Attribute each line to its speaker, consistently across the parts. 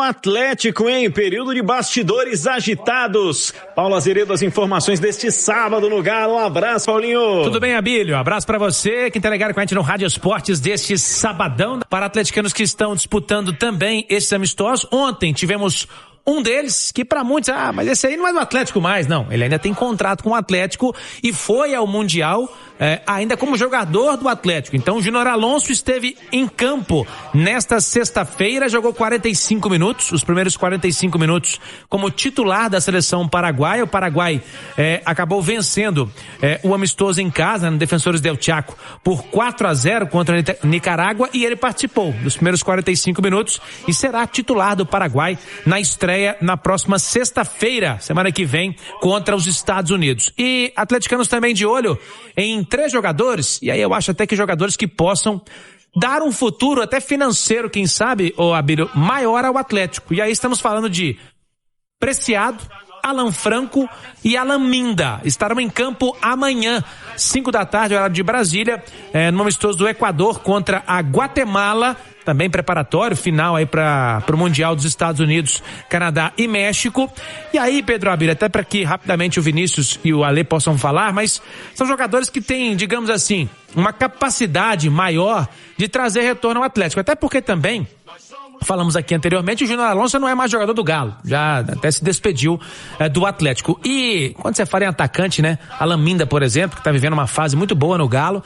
Speaker 1: Atlético em período de bastidores agitados. Paulo Azeredo, as informações deste sábado no Galo. Um abraço, Paulinho.
Speaker 2: Tudo bem, Abílio? Abraço pra você que tá ligado com a gente no Rádio Esportes deste sabadão. Para atleticanos que estão disputando também esses amistosos. Ontem tivemos um deles que pra muitos, mas esse aí não é do Atlético mais, não. Ele ainda tem contrato com o Atlético e foi ao Mundial ainda como jogador do Atlético. Então o Júnior Alonso esteve em campo nesta sexta-feira, jogou 45 minutos, os primeiros 45 minutos como titular da seleção paraguaia. O Paraguai acabou vencendo o amistoso em casa, no Defensores del Chaco, por 4-0 contra a Nicarágua, e ele participou dos primeiros 45 minutos e será titular do Paraguai na estreia na próxima sexta-feira, semana que vem, contra os Estados Unidos. E atleticanos também de olho em 3 jogadores, e aí eu acho até que jogadores que possam dar um futuro até financeiro, quem sabe, Abílio, maior ao Atlético. E aí estamos falando de Preciado, Alan Franco e Alan Minda. Estarão em campo amanhã, 5 da tarde, horário de Brasília, no amistoso do Equador contra a Guatemala. Também preparatório, final aí para o Mundial dos Estados Unidos, Canadá e México. E aí, Pedro Abílio, até para que rapidamente o Vinícius e o Alê possam falar, mas são jogadores que têm, digamos assim, uma capacidade maior de trazer retorno ao Atlético. Até porque também, falamos aqui anteriormente, o Júnior Alonso não é mais jogador do Galo, já até se despediu do Atlético. E quando você fala em atacante, né, Alan Minda, por exemplo, que está vivendo uma fase muito boa no Galo,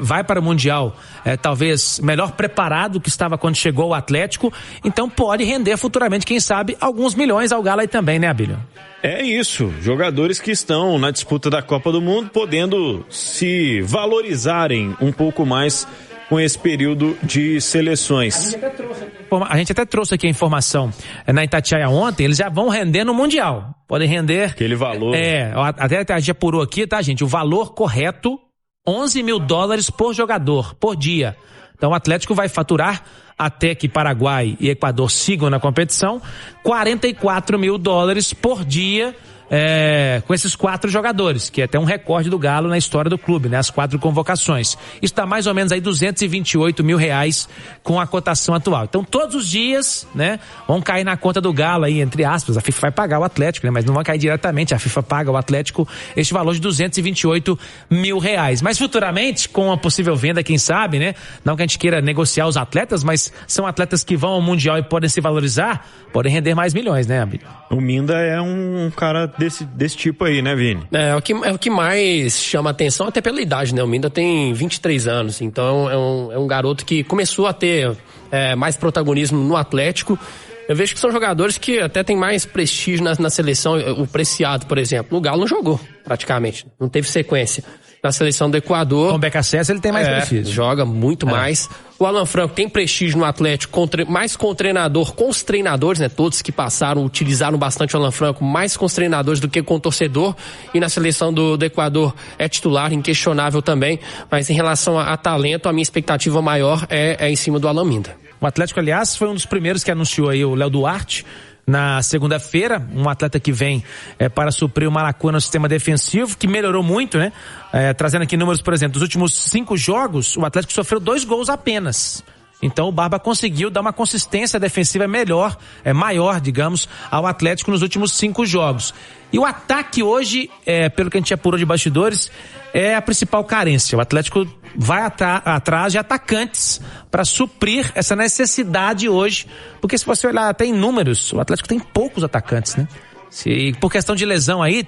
Speaker 2: vai para o Mundial talvez melhor preparado que estava quando chegou ao Atlético, então pode render futuramente, quem sabe, alguns milhões ao Galo aí também, né, Abílio?
Speaker 1: É isso, jogadores que estão na disputa da Copa do Mundo podendo se valorizarem um pouco mais com esse período de seleções.
Speaker 2: A gente até trouxe aqui a informação na Itatiaia ontem, eles já vão render no Mundial. Podem render.
Speaker 1: Aquele valor.
Speaker 2: Até a gente apurou aqui, tá, gente? O valor correto, $11 mil por jogador, por dia. Então o Atlético vai faturar, até que Paraguai e Equador sigam na competição, $44 mil por dia, com esses 4 jogadores, que é até um recorde do Galo na história do clube, né? As 4 convocações. Está mais ou menos aí R$228 mil com a cotação atual. Então todos os dias, né, vão cair na conta do Galo aí, entre aspas. A FIFA vai pagar o Atlético, né? Mas não vai cair diretamente, a FIFA paga o Atlético este valor de R$228 mil. Mas futuramente, com a possível venda, quem sabe, né? Não que a gente queira negociar os atletas, mas são atletas que vão ao Mundial e podem se valorizar, podem render mais milhões, né, Abílio?
Speaker 1: O Minda é um cara desse tipo aí, né, Vini?
Speaker 3: É o que mais chama atenção, até pela idade, né? O Minda tem 23 anos, então é um garoto que começou a ter mais protagonismo no Atlético. Eu vejo que são jogadores que até tem mais prestígio na seleção. O Preciado, por exemplo, no Galo não jogou praticamente, não teve sequência. Na seleção do Equador,
Speaker 2: com o BKSS ele tem mais prestígio.
Speaker 3: Joga muito mais. O Alan Franco tem prestígio no Atlético, mais com o treinador, com os treinadores, né? Todos que passaram, utilizaram bastante o Alan Franco, mais com os treinadores do que com o torcedor. E na seleção do Equador é titular, inquestionável também. Mas em relação a talento, a minha expectativa maior é em cima do Alan Minda.
Speaker 2: O Atlético, aliás, foi um dos primeiros que anunciou aí o Léo Duarte na segunda-feira, um atleta que vem para suprir uma lacuna no sistema defensivo, que melhorou muito, né? Trazendo aqui números, por exemplo, dos últimos 5 jogos, o Atlético sofreu 2 gols apenas. Então o Barba conseguiu dar uma consistência defensiva maior, digamos, ao Atlético nos últimos 5 jogos. E o ataque hoje, pelo que a gente apurou de bastidores, é a principal carência. O Atlético vai atrás de atacantes para suprir essa necessidade hoje, porque se você olhar até em números, o Atlético tem poucos atacantes, né? Por questão de lesão aí,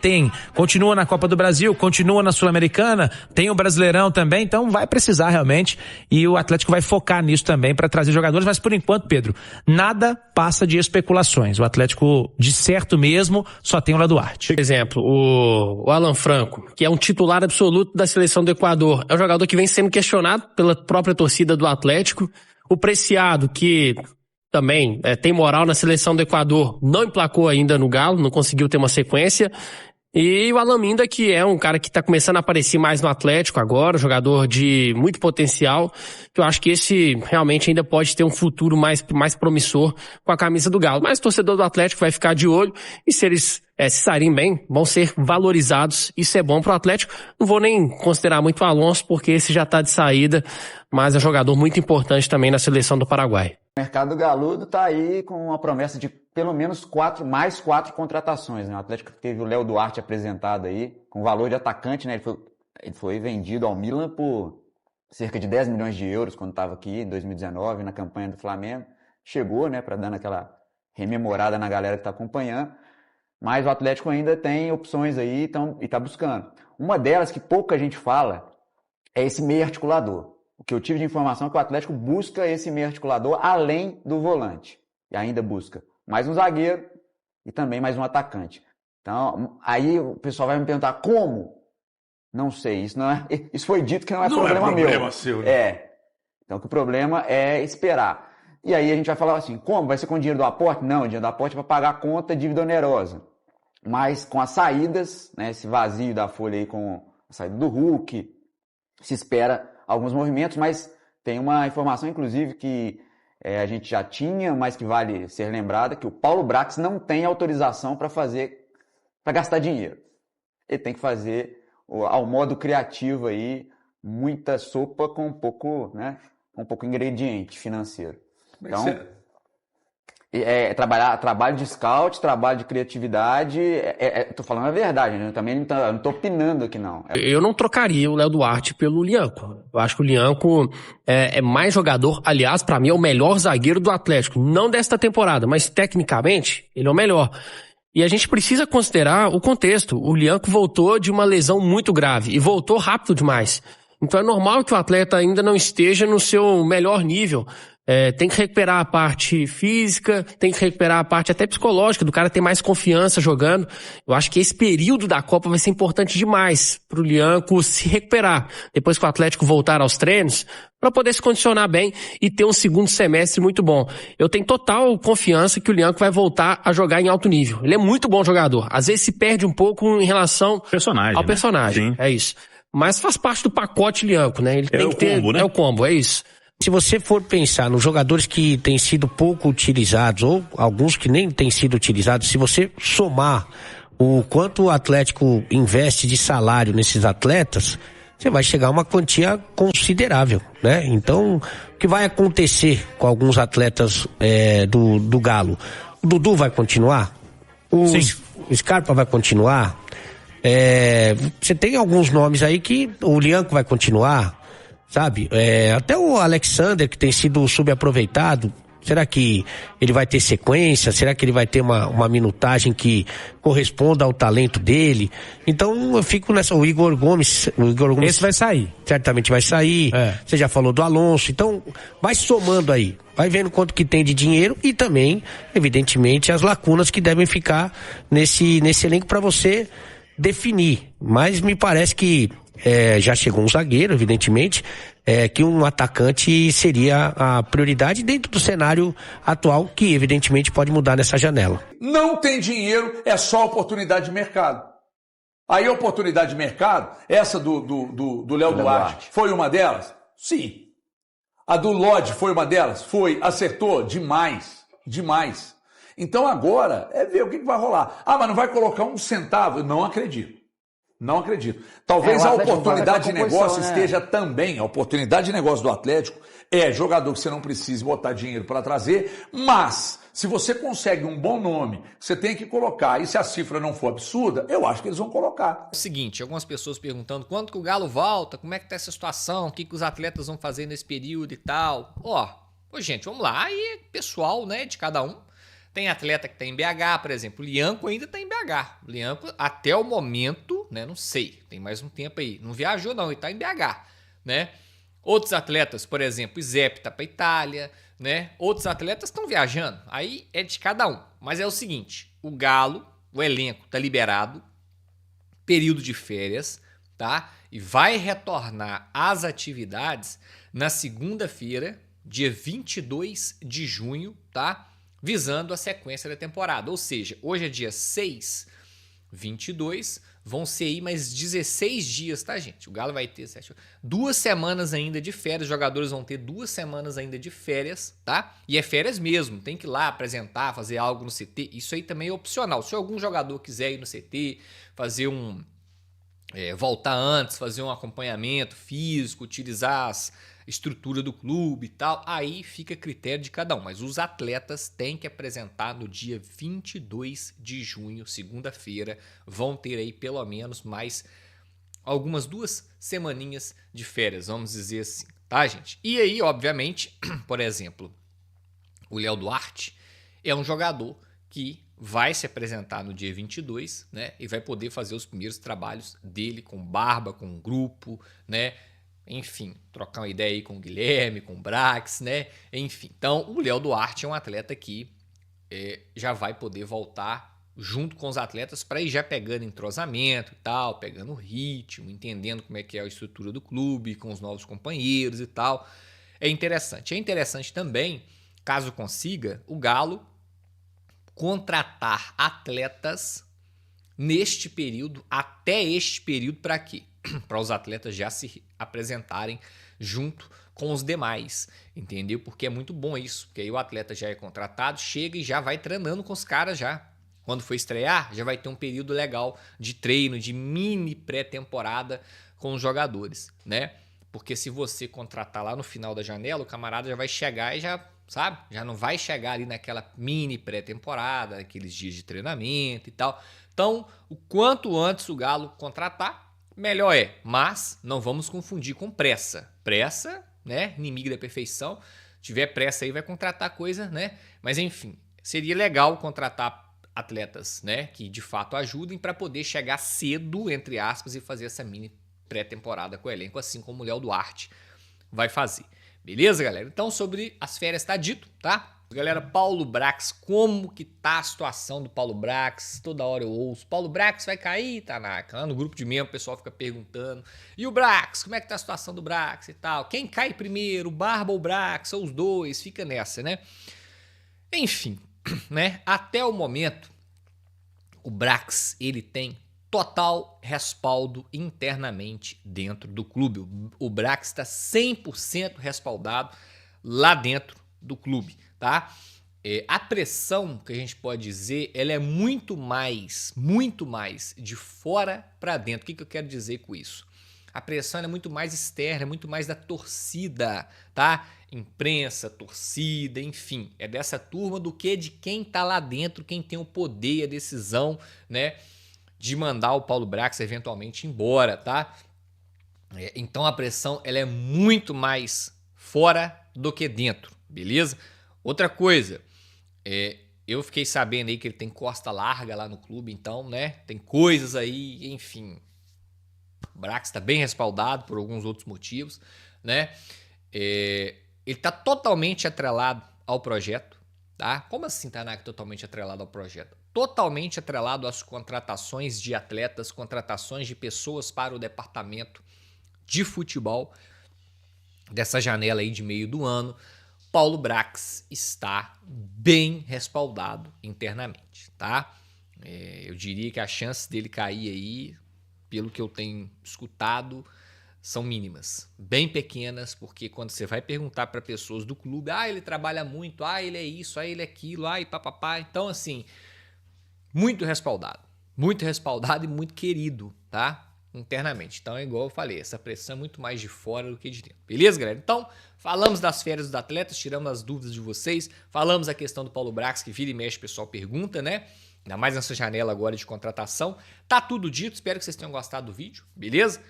Speaker 2: continua na Copa do Brasil, continua na Sul-Americana, tem o Brasileirão também, então vai precisar realmente, e o Atlético vai focar nisso também para trazer jogadores, mas por enquanto, Pedro, nada passa de especulações. O Atlético, de certo mesmo, só tem o Léo Duarte.
Speaker 3: Por exemplo, o Alan Franco, que é um titular absoluto da seleção do Equador, é um jogador que vem sendo questionado pela própria torcida do Atlético. O Preciado, que também tem moral na seleção do Equador, não emplacou ainda no Galo, não conseguiu ter uma sequência. E o Alan Minda, que é um cara que está começando a aparecer mais no Atlético agora, jogador de muito potencial, que eu acho que esse realmente ainda pode ter um futuro mais promissor com a camisa do Galo. Mas o torcedor do Atlético vai ficar de olho, e se eles se saírem bem, vão ser valorizados. Isso é bom pro Atlético. Não vou nem considerar muito o Alonso, porque esse já está de saída, mas é um jogador muito importante também na seleção do Paraguai.
Speaker 4: O mercado galudo está aí com uma promessa de pelo menos mais quatro contratações, né? O Atlético teve o Léo Duarte apresentado aí, com valor de atacante, né? Ele foi vendido ao Milan por cerca de 10 milhões de euros quando estava aqui em 2019, na campanha do Flamengo. Chegou, né, para dando aquela rememorada na galera que está acompanhando. Mas o Atlético ainda tem opções aí e está buscando. Uma delas que pouca gente fala é esse meio articulador. O que eu tive de informação é que o Atlético busca esse meio articulador além do volante. E ainda busca mais um zagueiro e também mais um atacante. Então, aí o pessoal vai me perguntar como? Não sei, isso foi dito que não é problema meu. Não é problema seu, né? Então, que o problema é esperar. E aí a gente vai falar assim, como? Vai ser com dinheiro do aporte? Não, o dinheiro do aporte é para pagar a conta, dívida onerosa. Mas com as saídas, né, esse vazio da folha aí com a saída do Hulk, se espera alguns movimentos, mas tem uma informação, inclusive, que a gente já tinha, mas que vale ser lembrada, que o Paulo Brax não tem autorização para gastar dinheiro. Ele tem que fazer ao modo criativo aí, muita sopa com pouco ingrediente financeiro. Então, trabalho de scout, trabalho de criatividade, tô falando a verdade, né? Eu também não tô opinando aqui, não.
Speaker 3: Eu não trocaria o Léo Duarte pelo Lianco. Eu acho que o Lianco é mais jogador, aliás, pra mim é o melhor zagueiro do Atlético, não desta temporada, mas tecnicamente ele é o melhor. E a gente precisa considerar o contexto. O Lianco voltou de uma lesão muito grave e voltou rápido demais. Então é normal que o atleta ainda não esteja no seu melhor nível. Tem que recuperar a parte física, tem que recuperar a parte até psicológica, do cara ter mais confiança jogando. Eu acho que esse período da Copa vai ser importante demais pro Lianco se recuperar, depois que o Atlético voltar aos treinos, para poder se condicionar bem e ter um segundo semestre muito bom. Eu tenho total confiança que o Lianco vai voltar a jogar em alto nível. Ele é muito bom jogador. Às vezes se perde um pouco em relação ao personagem. Sim. É isso. Mas faz parte do pacote Lianco, né? Ele tem que ter, combo, né? É o combo, é isso.
Speaker 5: Se você for pensar nos jogadores que têm sido pouco utilizados, ou alguns que nem têm sido utilizados, se você somar o quanto o Atlético investe de salário nesses atletas, você vai chegar a uma quantia considerável, né? Então, o que vai acontecer com alguns atletas do Galo? O Dudu vai continuar? O Scarpa vai continuar? Você tem alguns nomes aí que o Lianco vai continuar, sabe? Até o Alexander, que tem sido subaproveitado, será que ele vai ter sequência? Será que ele vai ter uma minutagem que corresponda ao talento dele? Então eu fico nessa. O Igor Gomes.
Speaker 2: Esse vai sair.
Speaker 5: Certamente vai sair. Você já falou do Alonso. Então vai somando aí. Vai vendo quanto que tem de dinheiro e também, evidentemente, as lacunas que devem ficar nesse elenco para você definir. Mas me parece que já chegou um zagueiro, evidentemente, que um atacante seria a prioridade dentro do cenário atual, que evidentemente pode mudar nessa janela.
Speaker 6: Não tem dinheiro, é só oportunidade de mercado. Aí a oportunidade de mercado, essa do Léo Duarte, foi uma delas? Sim. A do Lodge foi uma delas? Foi. Acertou? Demais. Então agora é ver o que vai rolar. Mas não vai colocar um centavo? Não acredito. Talvez a oportunidade de negócio esteja também. A oportunidade de negócio do Atlético é jogador que você não precisa botar dinheiro para trazer, mas se você consegue um bom nome, você tem que colocar, e se a cifra não for absurda, eu acho que eles vão colocar.
Speaker 7: É o seguinte, algumas pessoas perguntando quando que o Galo volta, como é que tá essa situação, o que os atletas vão fazer nesse período e tal. Gente, vamos lá, aí pessoal, né, de cada um. Tem atleta que tá em BH, por exemplo. O Lianco ainda tá em BH. O Lianco, até o momento, né? Não sei. Tem mais um tempo aí. Não viajou, não. Ele tá em BH, né? Outros atletas, por exemplo, o Zep tá pra Itália, né? Outros atletas estão viajando. Aí é de cada um. Mas é o seguinte. O Galo, o elenco tá liberado. Período de férias, tá? E vai retornar às atividades na segunda-feira, dia 22 de junho, tá? Visando a sequência da temporada. Ou seja, hoje é dia 6, 22, vão ser aí mais 16 dias, tá, gente? O Galo vai ter 2 semanas ainda de férias, os jogadores vão ter 2 semanas ainda de férias, tá? E é férias mesmo, tem que ir lá apresentar, fazer algo no CT, isso aí também é opcional. Se algum jogador quiser ir no CT, fazer voltar antes, fazer um acompanhamento físico, utilizar estrutura do clube e tal, aí fica a critério de cada um. Mas os atletas têm que apresentar no dia 22 de junho, segunda-feira, vão ter aí pelo menos mais algumas 2 semaninhas de férias, vamos dizer assim, tá, gente? E aí, obviamente, por exemplo, o Léo Duarte é um jogador que vai se apresentar no dia 22, né? E vai poder fazer os primeiros trabalhos dele com Barba, com o grupo, né? Enfim, trocar uma ideia aí com o Guilherme, com o Brax, né? Enfim, então o Léo Duarte é um atleta que já vai poder voltar junto com os atletas para ir já pegando entrosamento e tal, pegando ritmo, entendendo como é que é a estrutura do clube, com os novos companheiros e tal. É interessante. É interessante também, caso consiga, o Galo contratar atletas neste período, até este período, para quê? Para os atletas já se apresentarem junto com os demais, entendeu? Porque é muito bom isso, porque aí o atleta já é contratado, chega e já vai treinando com os caras já. Quando for estrear, já vai ter um período legal de treino, de mini pré-temporada com os jogadores, né? Porque se você contratar lá no final da janela, o camarada já vai chegar e já, sabe? Já não vai chegar ali naquela mini pré-temporada, aqueles dias de treinamento e tal. Então, o quanto antes o Galo contratar, melhor é. Mas não vamos confundir com pressa. Pressa, né? Inimigo da perfeição. Se tiver pressa aí, vai contratar coisa, né? Mas enfim, seria legal contratar atletas, né? Que de fato ajudem para poder chegar cedo, entre aspas, e fazer essa mini pré-temporada com o elenco, assim como o Léo Duarte vai fazer. Beleza, galera? Então, sobre as férias tá dito, tá? Galera, Paulo Brax, como que tá a situação do Paulo Brax? Toda hora eu ouço, Paulo Brax vai cair, Tanaka? Lá no grupo de membro o pessoal fica perguntando. E o Brax, como é que tá a situação do Brax e tal? Quem cai primeiro, o Barba ou o Brax? Ou os dois? Fica nessa, né? Enfim, né? Até o momento, o Brax, ele tem total respaldo internamente dentro do clube. O Brax está 100% respaldado lá dentro do clube, tá? A pressão, que a gente pode dizer, ela é muito mais de fora para dentro. O que eu quero dizer com isso? A pressão é muito mais externa, é muito mais da torcida, tá? Imprensa, torcida, enfim. É dessa turma do que de quem tá lá dentro, quem tem o poder, a decisão, né? De mandar o Paulo Brax eventualmente embora, tá? Então a pressão ela é muito mais fora do que dentro, beleza? Outra coisa, eu fiquei sabendo aí que ele tem costa larga lá no clube, então, né? Tem coisas aí, enfim. O Brax está bem respaldado por alguns outros motivos, né? Ele está totalmente atrelado ao projeto, tá? Como assim, Tanaka, totalmente atrelado ao projeto? Totalmente atrelado às contratações de atletas, contratações de pessoas para o departamento de futebol dessa janela aí de meio do ano. Paulo Brax está bem respaldado internamente, tá? Eu diria que as chances dele cair aí, pelo que eu tenho escutado, são mínimas, bem pequenas, porque quando você vai perguntar para pessoas do clube, ele trabalha muito, ele é isso, ele é aquilo, e papapá. Então, assim, muito respaldado e muito querido, tá? Internamente. Então, é igual eu falei, essa pressão é muito mais de fora do que de dentro. Beleza, galera? Então, falamos das férias dos atletas, tiramos as dúvidas de vocês, falamos a questão do Paulo Brax, que vira e mexe o pessoal pergunta, né? Ainda mais nessa janela agora de contratação. Tá tudo dito, espero que vocês tenham gostado do vídeo, beleza?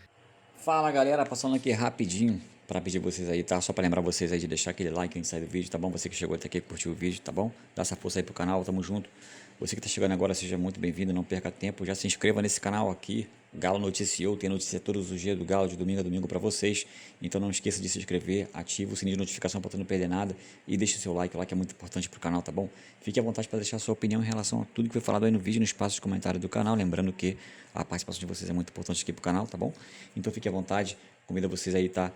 Speaker 4: Fala, galera, passando aqui rapidinho para pedir vocês aí, tá? Só para lembrar vocês aí de deixar aquele like antes de sair do vídeo, tá bom? Você que chegou até aqui e curtiu o vídeo, tá bom? Dá essa força aí pro canal, tamo junto. Você que tá chegando agora, seja muito bem-vindo, não perca tempo, já se inscreva nesse canal aqui. Galo Noticiou, tem notícia todos os dias do Galo, de domingo a domingo para vocês. Então não esqueça de se inscrever, ativa o sininho de notificação para não perder nada e deixe o seu like lá, que é muito importante pro canal, tá bom? Fique à vontade para deixar a sua opinião em relação a tudo que foi falado aí no vídeo, no espaço de comentário do canal. Lembrando que a participação de vocês é muito importante aqui pro canal, tá bom? Então fique à vontade, convido vocês aí tá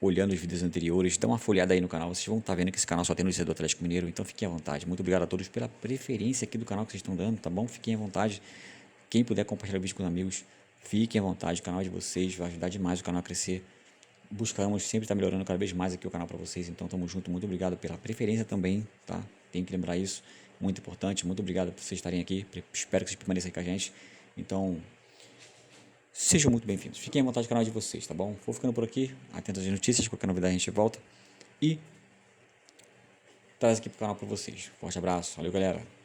Speaker 4: olhando os vídeos anteriores, dá uma folhada aí no canal, vocês vão estar vendo que esse canal só tem notícia do Atlético Mineiro, então fiquem à vontade. Muito obrigado a todos pela preferência aqui do canal que vocês estão dando, tá bom? Fiquem à vontade. Quem puder compartilhar o vídeo com os amigos, fiquem à vontade, o canal é de vocês vai ajudar demais o canal a crescer. Buscamos sempre estar melhorando cada vez mais aqui o canal para vocês, então tamo junto, muito obrigado pela preferência também, tá? Tem que lembrar isso, muito importante, muito obrigado por vocês estarem aqui, espero que vocês permaneçam aí com a gente. Então,
Speaker 8: sejam muito bem-vindos. Fiquem à vontade do canal de vocês, tá bom? Vou ficando por aqui, atento às notícias, qualquer novidade a gente volta e traz aqui pro canal para vocês. Forte abraço, valeu galera!